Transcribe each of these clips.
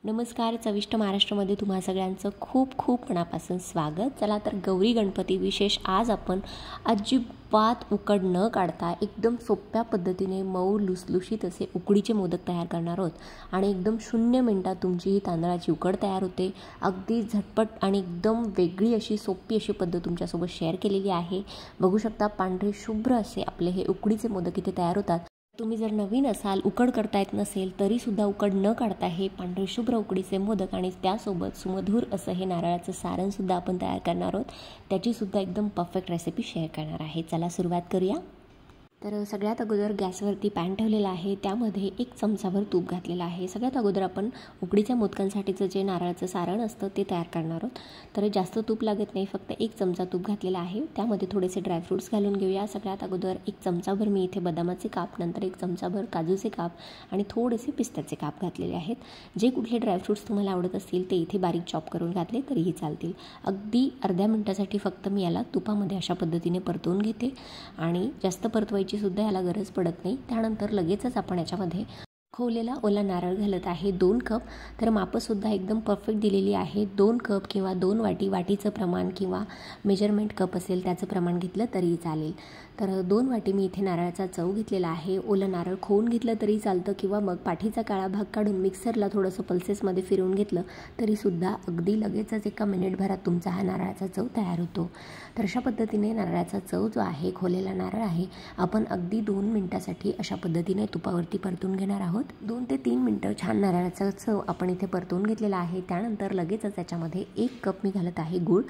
नमस्कार. चविष्ट महाराष्ट्रामध्ये तुम्हा सगळ्यांचं खूप खूप मनापासून स्वागत. चला तर गौरी गणपती विशेष आज आपण अजिबात उकड न काढता एकदम सोप्या पद्धतीने मऊ लुसलुशीत असे उकडीचे मोदक तयार करणार आहोत आणि एकदम 0 मिनिटात तुमची ही तांदळाची उकड तयार होते. अगदी झटपट आणि एकदम वेगळी अशी सोपी अशी पद्धत तुमच्यासोबत शेअर केलेली आहे. बघू शकता पांढरे शुभ्र असे आपले हे उकडीचे मोदक इथे तयार होतात. तुम्ही जर नवीन असाल, उकड करता येत नसेल तरीसुद्धा उकड न काढता हे पांढरे शुभ्र उकडीचे मोदक आणि त्यासोबत सुमधूर असं हे नारळाचं सारणसुद्धा आपण तयार करणार आहोत. त्याचीसुद्धा एकदम परफेक्ट रेसिपी शेअर करणार आहे. चला सुरुवात करूया. तर सगळ्यात अगोदर गॅसवरती पॅन ठेवलेला आहे. त्यामध्ये 1 चमचाभर तूप घातलेलं आहे. सगळ्यात अगोदर आपण उकडीच्या मोदकांसाठीचं जे नारळाचं सारण असतं ते तयार करणार आहोत. तर जास्त तूप लागत नाही, फक्त 1 चमचा तूप घातलेला आहे. त्यामध्ये थोडेसे ड्रायफ्रूट्स घालून घेऊया. सगळ्यात अगोदर 1 चमचाभर मी इथे बदामाचे काप, नंतर 1 चमचाभर काजूचे काप आणि थोडेसे पिस्त्याचे काप घातलेले आहेत. जे कुठले ड्रायफ्रूट्स तुम्हाला आवडत असतील ते इथे बारीक चॉप करून घातले तरीही चालतील. अगदी अर्ध्या मिनिटासाठी फक्त मी याला तुपामध्ये अशा पद्धतीने परतवून घेते आणि जास्त परतवायची सुद्धा याला गरज पडत नाही. त्यानंतर लगेचच आपण याच्यामध्ये खोवलेला ओला नारळ घालत आहे 2 कप. तर मापसुद्धा एकदम परफेक्ट दिलेली आहे. 2 कप किंवा 2 वाटी, वाटीचं प्रमाण किंवा मेजरमेंट कप असेल त्याचं प्रमाण घेतलं तरीही चालेल. तर 2 वाटी मी इथे नारळाचा चव घेतलेला आहे. ओलं नारळ खोवून घेतलं तरी चालतं किंवा मग पाठीचा काळा भाग काढून मिक्सरला थोडंसं पल्सेसमध्ये फिरवून घेतलं तरीसुद्धा अगदी लगेचच 1 मिनिटभरात तुमचा हा नारळाचा चव तयार होतो. तर अशा पद्धतीने नारळाचा चव जो आहे, खोवलेला नारळ आहे, आपण अगदी 2 मिनिटासाठी अशा पद्धतीने तुपावरती परतून घेणार आहोत. 2 ते 3 मिनिटं छान नारळाचा चव आपण इथे परतवून घेतलेला आहे. त्यानंतर लगेचच त्याच्यामध्ये 1 कप मी घालत आहे गूळ.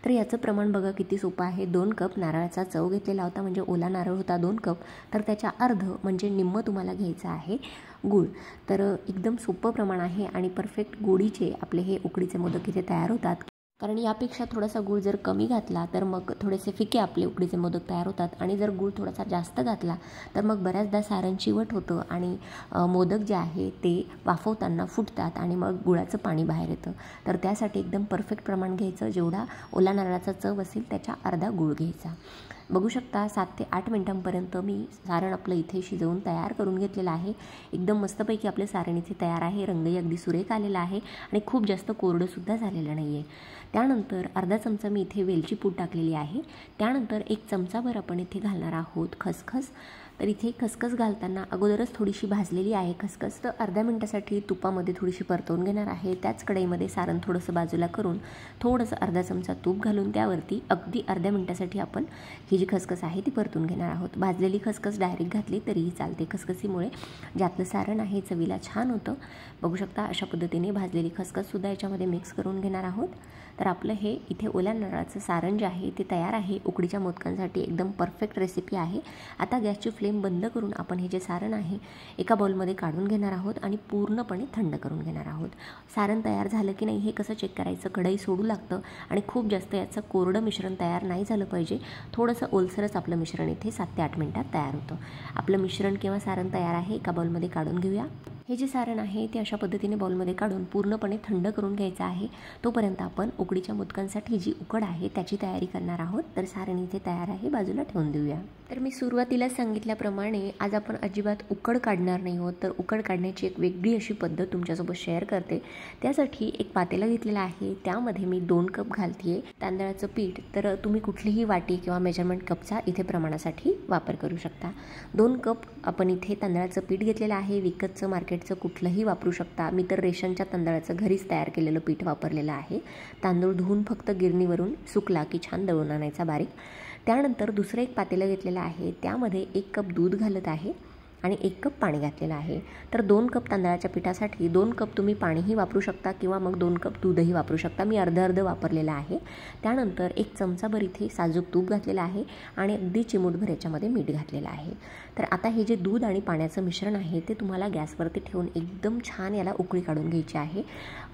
तर याचं प्रमाण बघा किती सोपं आहे. 2 कप नारळाचा चव घेतलेला होता, म्हणजे ओला नारळ होता 2 कप, तर त्याच्या अर्ध म्हणजे निम्म तुम्हाला घ्यायचं आहे गूळ. तर एकदम सोपं प्रमाण आहे आणि परफेक्ट गोडीचे आपले हे उकडीचे मोदक इथे तयार होतात. कारण यापेक्षा थोडासा गूळ जर कमी घातला तर मग थोडेसे फिके आपले उकडीचे मोदक तयार होतात आणि जर गूळ थोडासा जास्त घातला तर मग बऱ्याचदा सारण चिवट होतं आणि मोदक जे आहे ते वाफवताना फुटतात आणि मग गुळाचं पाणी बाहेर येतं. तर त्यासाठी एकदम परफेक्ट प्रमाण घ्यायचं. जेवढा ओला नारळाचा चव असेल त्याच्या अर्धा गूळ घ्यायचा. बघू शकता 7 ते 8 मिनिटांपर्यंत मी सारण आपलं इथे शिजवून तयार करून घेतलेलं आहे. एकदम मस्तपैकी आपले सारण इथे तयार आहे. रंगही अगदी सुरेख आलेला आहे आणि खूप जास्त कोरडंसुद्धा झालेलं नाही आहे. त्यानंतर अर्धा चमचा मी इथे वेलची पूड टाकलेली आहे. त्यानंतर 1 चमचाभर आपण इथे घालणार आहोत खसखस. तर इथे खसखस घालताना अगोदरच थोडीशी भाजलेली आहे खसखस, तर अर्ध्या मिनिटासाठी तुपामध्ये थोडीशी परतवून घेणार आहे. त्याच कढईमध्ये सारण थोडंसं बाजूला करून थोडंसं अर्धा चमचा तूप घालून त्यावरती अगदी अर्ध्या मिनिटासाठी आपण ही जी खसखस आहे ती परतून घेणार आहोत. भाजलेली खसखस डायरेक्ट घातली तरीही चालते. खसखसीमुळे ज्यातलं सारण आहे चवीला छान होतं. बघू शकता अशा पद्धतीने भाजलेली खसखससुद्धा याच्यामध्ये मिक्स करून घेणार आहोत. तर आपलं हे इथे ओल्या नारळाचं सारण जे आहे ते तयार आहे. उकडीच्या मोदकांसाठी एकदम परफेक्ट रेसिपी आहे. आता गॅसची फ्लेम बंद करून आपण हे जे सारण आहे एका बाउलमध्ये काढून घेणार आहोत आणि पूर्णपणे थंड करून घेणार आहोत. सारण तयार झालं की नाही हे कसं चेक करायचं? कढई सोडू लागतं आणि खूप जास्त याचं कोरडं मिश्रण तयार नाही झालं पाहिजे. थोडंसं ओलसरच आपलं मिश्रण इथे 7 ते 8 मिनिटात तयार होतं. आपलं मिश्रण किंवा सारण तयार आहे. एका बाउलमध्ये काढून घेऊया. हे जे सारण आहे ते अशा पद्धतीने बाउलमध्ये काढून पूर्णपणे थंड करून घ्यायचं आहे. तोपर्यंत आपण उकडीच्या मोदकांसाठी जी उकड आहे त्याची तयारी करणार आहोत. तर सारण इथे तयार आहे, बाजूला ठेवून देऊया. तर मी सुरुवातीला सांगितल्याप्रमाणे आज आपण अजिबात उकड काढणार नाही आहोत. तर उकड काढण्याची एक वेगळी अशी पद्धत तुमच्यासोबत शेअर करते. त्यासाठी एक पातेलं घेतलेलं आहे. त्यामध्ये मी 2 कप घालते तांदळाचं पीठ. तर तुम्ही कुठलीही वाटी किंवा मेजरमेंट कपचा इथे प्रमाणासाठी वापर करू शकता. 2 कप आपण इथे तांदळाचं पीठ घेतलेलं आहे. विकतचं मार्केटचं कुठलंही वापरू शकता. मी तर रेशनच्या तांदळाचं घरीच तयार केलेलं पीठ वापरलेलं आहे. तांदूळ धुवून फक्त गिरणीवरून सुकला की छान दळून आणायचा बारीक. त्यानंतर दुसरं एक पातेलं घेतलेलं आहे. त्यामध्ये 1 कप दूध घालत आहे आणि 1 कप पाणी घातलेलं आहे. तर 2 कप तांदळाच्या पिठासाठी 2 कप तुम्ही पाणीही वापरू शकता किंवा मग 2 कप दूधही वापरू शकता. मी अर्ध वापरलेलं आहे. त्यानंतर 1 चमचाभर इथे साजूक तूप घातलेलं आहे आणि अगदी चिमूटभर याच्यामध्ये मीठ घातलेलं आहे. तर आता हे जे दूध आणि पाण्याचं मिश्रण आहे ते तुम्हाला गॅसवरती ठेवून एकदम छान याला उकळी काढून घ्यायची आहे.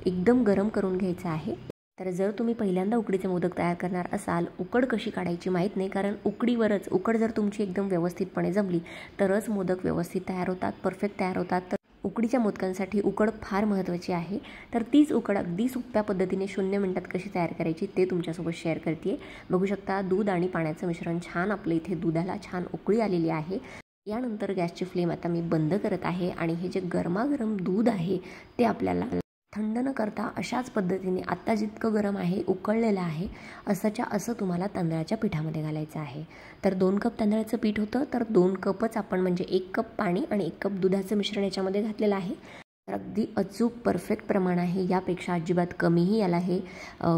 एकदम गरम करून घ्यायचं आहे. तर जर तुम्ही पहिल्यांदा उकडीचे मोदक तयार करणार असाल, उकड कशी काढायची माहीत नाही, कारण उकड जर तुमची एकदम व्यवस्थितपणे जमली तरच मोदक व्यवस्थित तयार होतात, परफेक्ट तयार होतात. तर उकडीच्या मोदकांसाठी उकड फार महत्त्वाची आहे. तर तीच उकड अगदी सोप्या पद्धतीने 0 मिनिटात कशी तयार करायची ते तुमच्यासोबत शेअर करते. बघू शकता दूध आणि पाण्याचं मिश्रण छान आपलं इथे दुधाला छान उकळी आलेली आहे. यानंतर गॅसची फ्लेम आता मी बंद करत आहे आणि हे जे गरमागरम दूध आहे ते आपल्याला थंड न करता अशाच पद्धतीने आत्ता जितकं गरम आहे, उकळलेलं आहे, असंच्या असं तुम्हाला तांदळाच्या पिठामध्ये घालायचं आहे. तर 2 कप तांदळाचं पीठ होतं, तर 2 कपच आपण म्हणजे 1 कप पाणी आणि 1 कप दुधाचं मिश्रण याच्यामध्ये घातलेलं आहे. तर अगदी अचूक परफेक्ट प्रमाण आहे. यापेक्षा अजिबात कमीही याला हे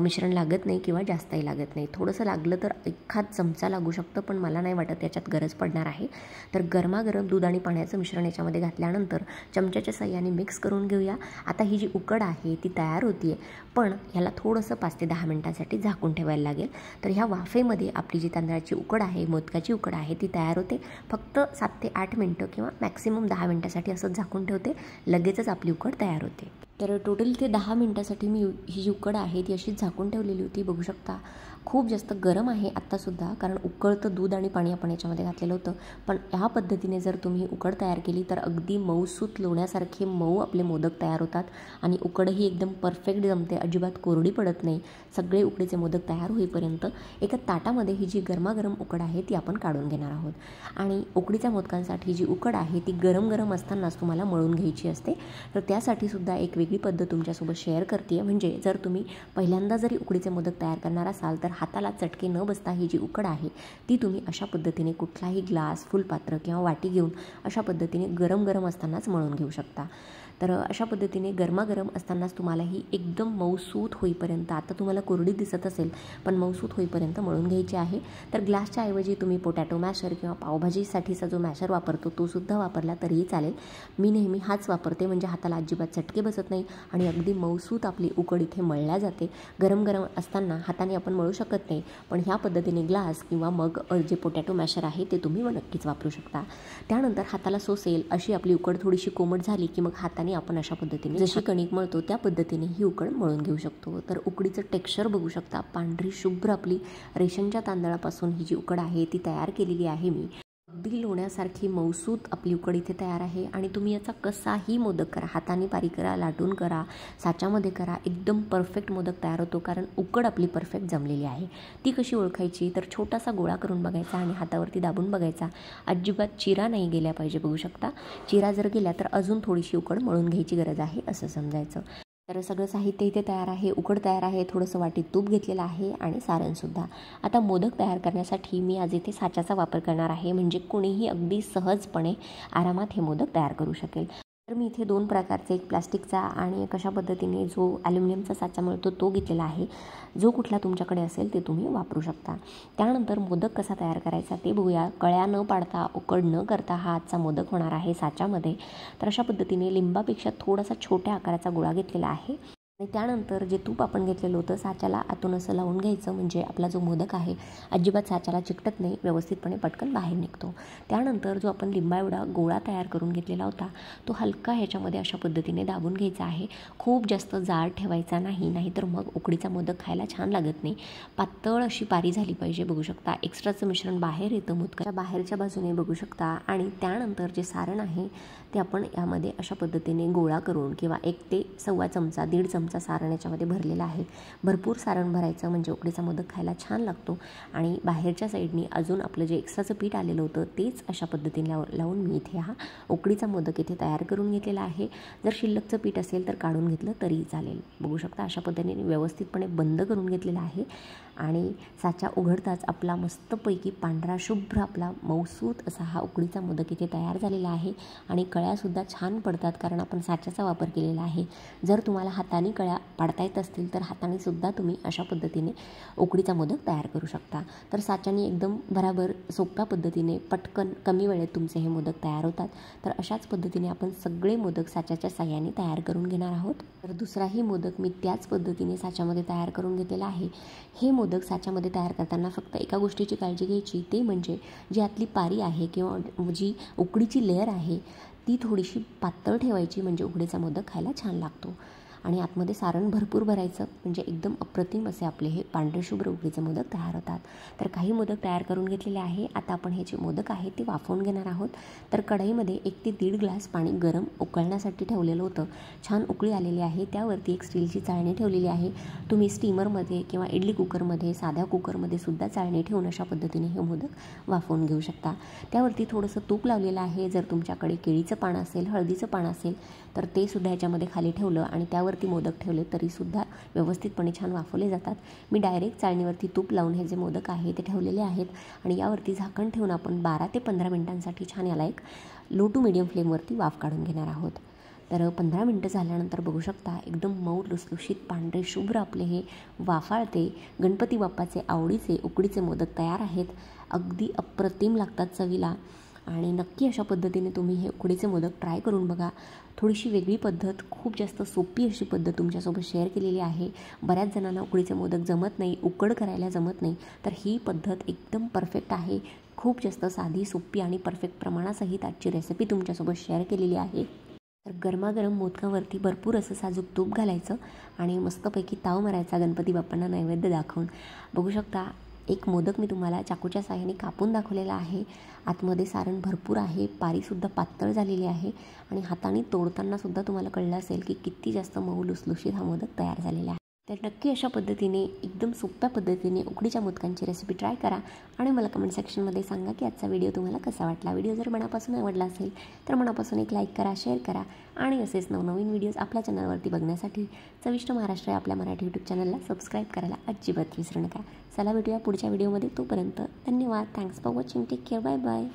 मिश्रण लागत नाही किंवा जास्तही लागत नाही. थोडंसं लागलं तर एखाद चमचा लागू शकतं, पण मला नाही वाटत याच्यात गरज पडणार आहे. तर गरमागरम दूध आणि पाण्याचं मिश्रण याच्यामध्ये घातल्यानंतर चमच्याच्या साहाय्याने मिक्स करून घेऊया. आता ही जी उकड आहे ती तयार होती आहे, पण ह्याला थोडंसं 5 ते 10 मिनिटांसाठी झाकून ठेवायला लागेल. तर ह्या वाफेमध्ये आपली जी तांदळाची उकड आहे, मोदकाची उकड आहे, ती तयार होते. फक्त 7 ते 8 मिनटं किंवा मॅक्सिमम 10 मिनिटांसाठी असंच झाकून ठेवते. लगेचच आपली उकड तयार होते. तर टोटल ते 10 मिनिटासाठी मी ही जी उकड आहे ती अशीच झाकून ठेवलेली होती. बघू शकता खूप जास्त गरम आहे आत्तासुद्धा, कारण उकळतं दूध आणि पाणी आपण याच्यामध्ये घातलेलं होतं. पण ह्या पद्धतीने जर तुम्ही उकड तयार केली तर अगदी मऊसूत लोण्यासारखे मऊ आपले मोदक तयार होतात आणि उकडही एकदम परफेक्ट जमते, अजिबात कोरडी पडत नाही. सगळे उकडीचे मोदक तयार होईपर्यंत एका ताटामध्ये ही जी गरमागरम उकड आहे ती आपण काढून घेणार आहोत. आणि उकडीच्या मोदकांसाठी जी उकड आहे ती गरम गरम असतानाच तुम्हाला मळून घ्यायची असते. तर त्यासाठी सुद्धा एक वेगळी पद्धत तुमच्यासोबत शेअर करते. म्हणजे जर तुम्ही पहिल्यांदा जरी उकडीचे मोदक तयार करणार असाल तर हाताला चटके न बसता ही जी उकड आहे ती तुम्ही अशा पद्धतीने कुठलाही ग्लास, फुलपात्र किंवा वाटी घेऊन अशा पद्धतीने गरम गरम असतानाच मळून घेऊ शकता. तर अशा पद्धतीने गरमागरम असतानाच तुम्हाला ही एकदम मऊसूत होईपर्यंत, आता तुम्हाला कोरडी दिसत असेल पण मऊसूत होईपर्यंत मळून घ्यायची आहे. तर ग्लासच्या ऐवजी तुम्ही पोटॅटो मॅशर किंवा पावभाजीसाठीचा जो मॅशर वापरतो तो सुद्धा वापरला तरीही चालेल. मी नेहमी हाच वापरते, म्हणजे हाताला अजिबात चटके बसत नाही आणि अगदी मऊसूत आपली उकड इथे मळल्या जाते. गरम गरम असताना हाताने आपण मळू शकत नाही, पण ह्या पद्धतीने ग्लास किंवा मग जे पोटॅटो मॅशर आहे ते तुम्ही नक्कीच वापरू शकता. त्यानंतर हाताला सोसेल अशी आपली उकड थोडीशी कोमट झाली की मग हाताने आपण अशा पद्धतीने जशी कणिक मळतो त्या पद्धतीने ही उकड मळून घेऊ शकतो. तर उकडीचं टेक्स्चर बघू शकता, पांढरी शुभ्र आपली रेशनच्या तांदळापासून ही जी उकड आहे ती तयार केलेली आहे मी. अगदी लोण्यासारखी मऊसूत आपली उकड इथे तयार आहे. आणि तुम्ही याचा कसाही मोदक करा, हाताने बारीक करा, लाटून करा, साच्यामध्ये करा, एकदम परफेक्ट मोदक तयार होतो, कारण उकड आपली परफेक्ट जमलेली आहे. ती कशी ओळखायची तर छोटासा गोळा करून बघायचा आणि हातावरती दाबून बघायचा. अजिबात चिरा नाही गेल्या पाहिजे. बघू शकता, चिरा जर गेल्या तर अजून थोडीशी उकड मळून घ्यायची गरज आहे असं समजायचं. तर सगळं साहित्य इथे तयार आहे, उकड तयार आहे, थोडंसं वाटीत तूप घेतलेलं आहे आणि सारणसुद्धा. आता मोदक तयार करण्यासाठी मी आज इथे साच्याचा वापर करणार आहे, म्हणजे कोणीही अगदी सहजपणे आरामात हे मोदक तयार करू शकेल. तर मी इथे 2 प्रकारचे, एक प्लास्टिकचा आणि एक अशा पद्धतीने जो ॲल्युमिनियमचा साचा मिळतो तो घेतलेला आहे. जो कुठला तुमच्याकडे असेल ते तुम्ही वापरू शकता. त्यानंतर मोदक कसा तयार करायचा ते बघूया. कळ्या न पाडता, उकड न करता हा आजचा मोदक होणार आहे साच्यामध्ये. तर अशा पद्धतीने लिंबापेक्षा थोडासा छोट्या आकाराचा गोळा घेतलेला आहे आणि त्यानंतर जे तूप आपण घेतलेलं होतं साच्याला आतून असं लावून घ्यायचं, म्हणजे आपला जो मोदक आहे अजिबात साच्याला चिकटत नाही, व्यवस्थितपणे पटकन बाहेर निघतो. त्यानंतर जो आपण लिंबा एवढा गोळा तयार करून घेतलेला होता तो हलका ह्याच्यामध्ये अशा पद्धतीने दाबून घ्यायचा आहे. खूप जास्त जाड ठेवायचा नाही, नाहीतर मग उकडीचा मोदक खायला छान लागत नाही. पातळ अशी पारी झाली पाहिजे. बघू शकता एक्स्ट्राचं मिश्रण बाहेर येतं मोदकाच्या बाहेरच्या बाजूने, बघू शकता. आणि त्यानंतर जे सारण आहे ते आपण यामध्ये अशा पद्धतीने गोळा करून किंवा 1 ते 1.25 चमचा, 1.5 चमचा सारण याच्यामध्ये भरलेलं आहे. भरपूर सारण भरायचं म्हणजे उकडीचा मोदक खायला छान लागतो. आणि बाहेरच्या साईडनी अजून आपलं जे एक्स्ट्राचं पीठ आलेलं होतं तेच अशा पद्धतीने लावून मी इथे हा उकडीचा मोदक इथे तयार करून घेतलेला आहे. जर शिल्लकचं पीठ असेल तर काढून घेतलं तरीही चालेल. बघू शकता अशा पद्धतीने व्यवस्थितपणे बंद करून घेतलेला आहे. आणि साचा उघडताच आपला मस्तपैकी पांढरा शुभ्र आपला मऊसूत असा हा उकडीचा मोदक इथे तयार झालेला आहे. आणि कळ्यासुद्धा छान पडतात कारण आपण साच्याचा वापर केलेला आहे. जर तुम्हाला हाताने कळ्या पाडता येत असतील तर हाताने सुद्धा तुम्ही अशा पद्धतीने उकडीचा मोदक तयार करू शकता. तर साच्याने एकदम बराबर सोप्या पद्धतीने पटकन कमी वेळेत तुमचे हे मोदक तयार होतात. तर अशाच पद्धतीने आपण सगळे मोदक साच्याच्या साह्याने तयार करून घेणार आहोत. तर दुसराही मोदक मी त्याच पद्धतीने साच्यामध्ये तयार करून घेतलेला आहे. हे मोदक साच्यामध्ये तयार करताना फक्त एका गोष्टीची काळजी घ्यायची, ते म्हणजे जी आतली पारी आहे किंवा जी उकडीची लेअर आहे ती थोडीशी पातळ ठेवायची, म्हणजे उकडीचा मोदक खायला छान लागतो. आणि आतमध्ये सारण भरपूर भरायचं, म्हणजे एकदम अप्रतिम असे आपले हे पांढरे शुभ्र उकडीचे मोदक तयार होतात. तर काही मोदक तयार करून घेतलेले आहे. आता आपण हे जे मोदक आहे ते वाफवून घेणार आहोत. तर कढईमध्ये 1 ते 1.5 ग्लास पाणी गरम उकळण्यासाठी ठेवलेलं होतं. छान उकळी आलेली आहे. त्यावरती एक स्टीलची चाळणी ठेवलेली आहे. तुम्ही स्टीमरमध्ये किंवा इडली कुकरमध्ये, साध्या कुकरमध्ये सुद्धा चाळणी ठेवून अशा पद्धतीने हे मोदक वाफवून घेऊ शकता. त्यावरती थोडंसं तूप लावलेलं आहे. जर तुमच्याकडे केळीचं पान असेल, हळदीचं पान असेल तर ते सुद्धा ह्याच्यामध्ये खाली ठेवलं आणि त्यावर तव्यावरती मोदक ठेवले तरीसुद्धा व्यवस्थितपणे छान वाफवले जातात. मी डायरेक्ट चाळणीवरती तूप लावून हे जे मोदक आहे ते ठेवलेले आहेत आणि यावरती झाकण ठेवून आपण 12 ते 15 मिनिटांसाठी छान याला एक लो टू मीडियम फ्लेमवरती वाफ काढून घेणार आहोत. तर 15 मिनटं झाल्यानंतर बघू शकता एकदम मऊ लुसलुशीत पांढरे शुभ्र आपले हे वाफाळते गणपती बाप्पाचे आवडीचे उकडीचे मोदक तयार आहेत. अगदी अप्रतिम लागतात चवीला आणि नक्की अशा पद्धतीने तुम्ही हे उकडीचे मोदक ट्राय करून बघा. थोडीशी वेगळी पद्धत, खूप जास्त सोपी अशी पद्धत तुमच्यासोबत शेअर केलेली आहे. बऱ्याच जणांना उकडीचे मोदक जमत नाही, उकड करायला जमत नाही, तर ही पद्धत एकदम परफेक्ट आहे. खूप जास्त साधी, सोपी आणि परफेक्ट प्रमाणासहित आजची रेसिपी तुमच्यासोबत शेअर केलेली आहे. तर गरमागरम मोदकावरती भरपूर असं साजूक तूप घालायचं आणि मस्तपैकी ताव मारायचा गणपती बाप्पांना नैवेद्य दाखवून. बघू शकता एक मोदक मी तुम्हाला चाकूच्या साहाय्याने कापून दाखवलेला आहे. आतमध्ये सारण भरपूर आहे, पारीसुद्धा पातळ झालेली आहे आणि हाताने तोडतानासुद्धा तुम्हाला कळलं असेल की किती जास्त मऊ लुसलुशीत हा मोदक तयार झालेला आहे. तर नक्की अशा पद्धतीने एकदम सोप्या पद्धतीने उकडीच्या मोदकांची रेसिपी ट्राय करा आणि मला कमेंट सेक्शनमध्ये सांगा की आजचा व्हिडिओ तुम्हाला कसा वाटला. व्हिडिओ जर मनापासून आवडला असेल तर मनापासून एक लाईक करा, शेअर करा आणि असेच नवनवीन व्हिडिओज आपल्या चॅनलवरती बघण्यासाठी चविष्ट महाराष्ट्र या आपल्या मराठी यूट्यूब चॅनलला सबस्क्राईब करायला अजिबात विसरू नका. चला भेटूया पुढच्या व्हिडिओमध्ये. तोपर्यंत धन्यवाद. Thanks for watching. Take care. Bye bye.